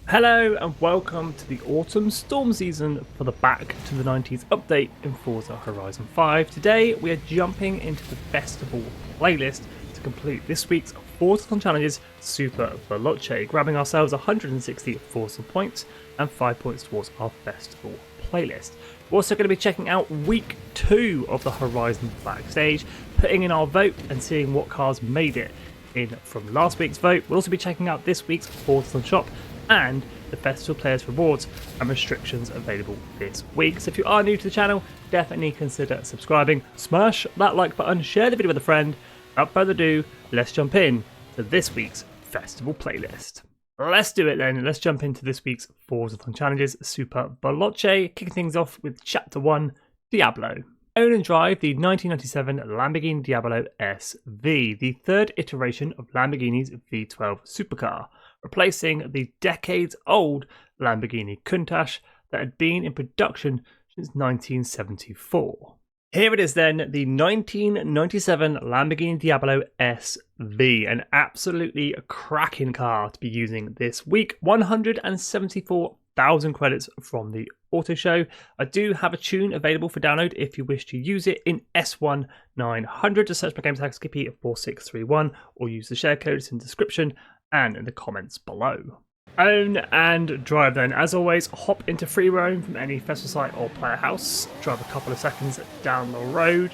Hello and welcome to the autumn storm season for the Back to the 90s update in Forza Horizon 5. Today we are jumping into the festival playlist to complete this week's Forzathon challenges Super VELOCE, grabbing ourselves 160 Forza points and 5 points towards our festival playlist. We're also going to be checking out week 2 of the Horizon backstage, putting in our vote and seeing what cars made it in from last week's vote. We'll also be checking out this week's Forzathon shop and the festival players rewards and restrictions available this week. So if you are new to the channel, definitely consider subscribing, smash that like button, share the video with a friend. Without further ado, let's jump in to this week's festival playlist. Let's do it then. Let's jump into this week's Forzathon challenges Super VELOCE, kicking things off with Chapter 1, Diablo. Own and drive the 1997 Lamborghini Diablo SV, the third iteration of Lamborghini's V12 supercar, replacing the decades-old Lamborghini Countach that had been in production since 1974. Here it is then, the 1997 Lamborghini Diablo SV, an absolutely cracking car to be using this week. 174,000 credits from the auto show. I do have a tune available for download if you wish to use it in S1 900. Just search my game tag Skippy 4631 or use the share codes in the description and in the comments below. Own and drive then. As always, hop into free roam from any festival site or player house. Drive a couple of seconds down the road.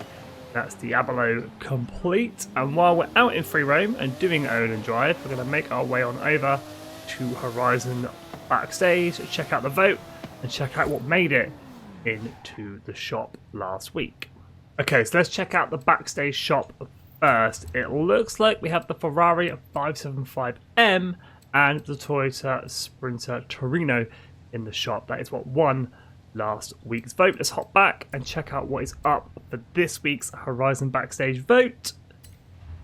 That's Diablo complete. And while we're out in free roam and doing own and drive, we're going to make our way on over to Horizon backstage, check out the vote, and check out what made it into the shop last week. Okay, so let's check out the backstage shop first. It looks like we have the Ferrari 575M and the Toyota Sprinter Torino in the shop. That is what won last week's vote. Let's hop back and check out what is up for this week's Horizon backstage vote.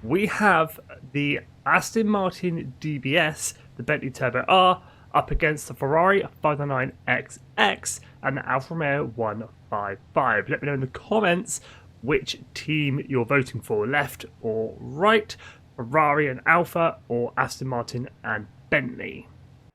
We have the Aston Martin DBS, the Bentley Turbo R, up against the Ferrari 509XX and the Alfa Romeo 155. Let me know in the comments which team you're voting for, left or right, Ferrari and Alfa, or Aston Martin and Bentley.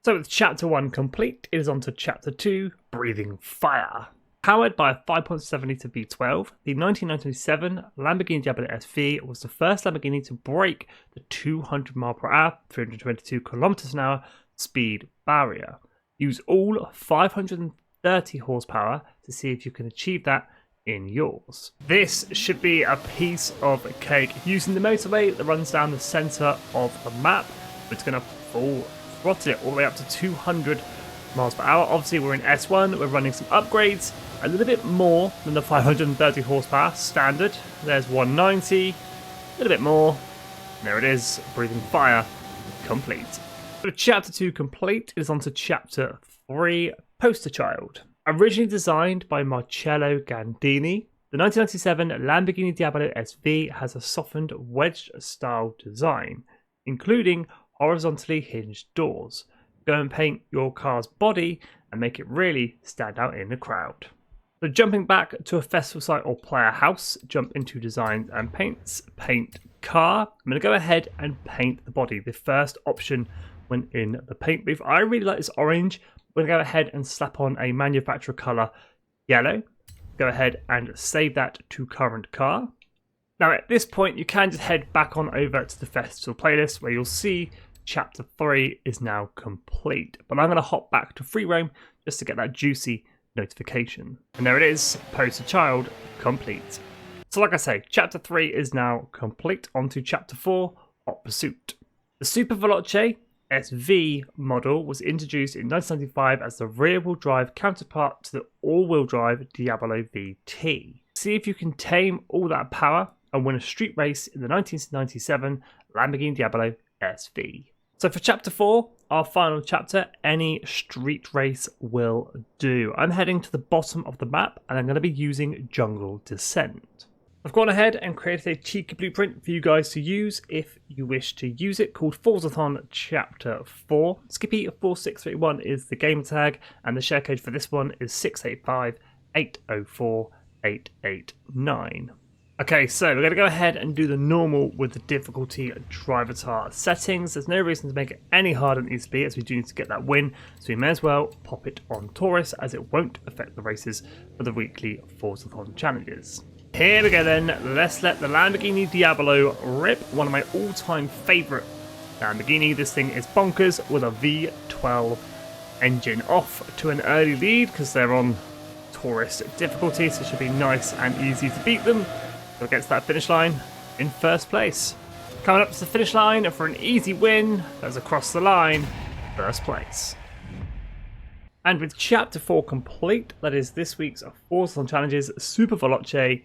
So with Chapter 1 complete, it is on to Chapter 2, Breathing Fire. Powered by a 5.7 litre V12, the 1997 Lamborghini Diablo SV was the first Lamborghini to break the 200 mph, 322 km/h speed barrier. Use all 530 horsepower to see if you can achieve that in yours. This should be a piece of cake. Using the motorway that runs down the centre of the map, it's going to full throttle it all the way up to 200 miles per hour. Obviously we're in S1, we're running some upgrades, a little bit more than the 530 horsepower standard. There's 190, a little bit more. There it is, Breathing Fire complete. So Chapter 2 complete is on to Chapter 3, Poster Child. Originally designed by Marcello Gandini, the 1997 Lamborghini Diablo SV has a softened wedge-style design, including horizontally hinged doors. Go and paint your car's body and make it really stand out in the crowd. So jumping back to a festival site or player house, jump into designs and paints, paint car. I'm going to go ahead and paint the body, the first option when in the paint booth. I really like this orange. We're going to go ahead and slap on a manufacturer colour yellow. Go ahead and save that to current car. Now at this point you can just head back on over to the festival playlist where you'll see Chapter 3 is now complete. But I'm going to hop back to free roam just to get that juicy notification. And there it is, Poster Child complete. So like I say, Chapter 3 is now complete. On to Chapter 4, Hot Pursuit. The Super VELOCE SV model was introduced in 1995 as the rear-wheel drive counterpart to the all-wheel drive Diablo VT. See if you can tame all that power and win a street race in the 1997 Lamborghini Diablo SV. So for Chapter 4, our final chapter, any street race will do. I'm heading to the bottom of the map and I'm going to be using Jungle Descent. I've gone ahead and created a cheeky blueprint for you guys to use if you wish to use it, called Forzathon Chapter 4. Skippy 4631 is the game tag, and the share code for this one is 685 804 889. Okay, so we're going to go ahead and do the normal with the difficulty drivatar settings. There's no reason to make it any harder than it needs to be, as we do need to get that win, so we may as well pop it on Taurus, as it won't affect the races for the weekly Forzathon challenges. Here we go then, let's let the Lamborghini Diablo rip, one of my all-time favourite Lamborghini. This thing is bonkers with a V12 engine. Off to an early lead because they're on Taurus difficulty, so it should be nice and easy to beat them. So against that finish line in first place. Coming up to the finish line for an easy win, that's across the line, first place. And with Chapter 4 complete, that is this week's Forzathon challenges, Super VELOCE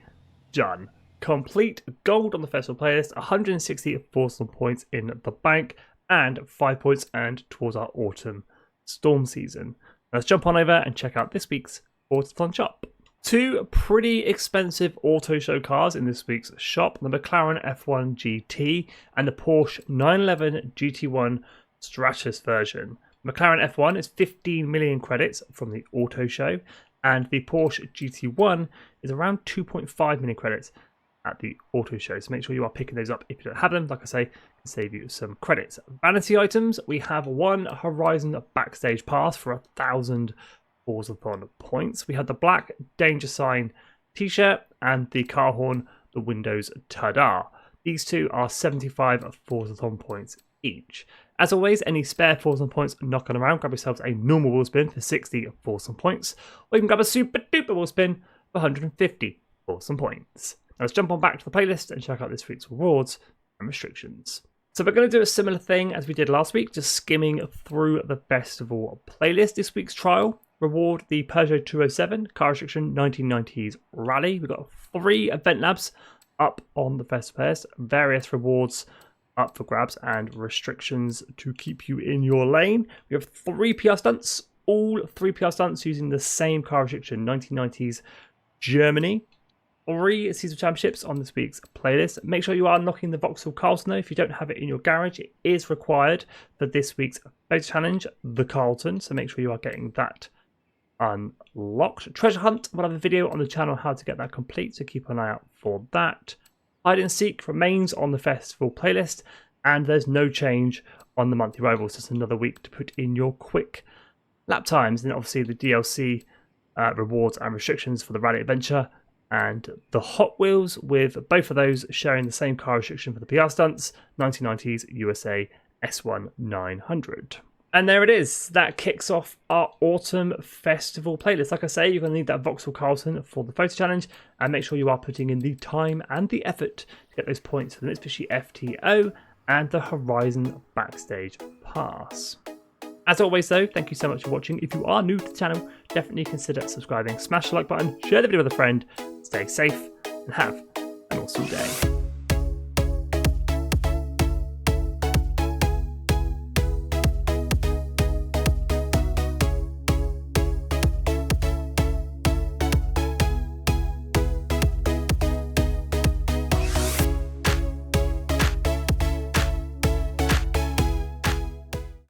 done. Complete, gold on the festival playlist, 160 Forzathon points in the bank, and 5 points and towards our autumn storm season. Let's jump on over and check out this week's Forzathon shop. Two pretty expensive auto show cars in this week's shop, the McLaren F1 GT and the Porsche 911 GT1 Stratus version. McLaren F1 is 15 million credits from the auto show, and the Porsche GT1 is around 2.5 million credits at the auto show, so make sure you are picking those up if you don't have them. Like I say, can save you some credits. Vanity items, we have one Horizon backstage pass for 1,000 Forzathon points. We had the black danger sign t-shirt and the car horn, the Windows Tada. These two are 75 Forzathon points each. As always, any spare Forzathon points knocking around, grab yourselves a normal wheel spin for 60 Forzathon points, or you can grab a super duper wheel spin for 150 Forzathon points. Now let's jump on back to the playlist and check out this week's rewards and restrictions. So we're going to do a similar thing as we did last week, just skimming through the festival playlist. This week's trial reward the Peugeot 207 car restriction 1990s rally. We've got 3 event labs up on the festival playlist, various rewards up for grabs and restrictions to keep you in your lane. We have 3 PR stunts, all 3 PR stunts using the same car restriction 1990s Germany. 3 season championships on this week's playlist. Make sure you are unlocking the Vauxhall Carlton though. If you don't have it in your garage, it is required for this week's photo challenge, the Carlton, so make sure you are getting that unlocked. Treasure hunt, we'll have a video on the channel how to get that complete, so keep an eye out for that. Hide and seek remains on the festival playlist, and there's no change on the monthly rivals. Just another week to put in your quick lap times, and obviously the DLC rewards and restrictions for the rally adventure, and the Hot Wheels, with both of those sharing the same car restriction for the PR stunts, 1990s USA S1 900. And there it is. That kicks off our autumn festival playlist. Like I say, you're going to need that Vauxhall Carlton for the photo challenge, and make sure you are putting in the time and the effort to get those points for the Mitsubishi FTO and the Horizon Backstage Pass. As always though, thank you so much for watching. If you are new to the channel, definitely consider subscribing, smash the like button, share the video with a friend, stay safe, and have an awesome day.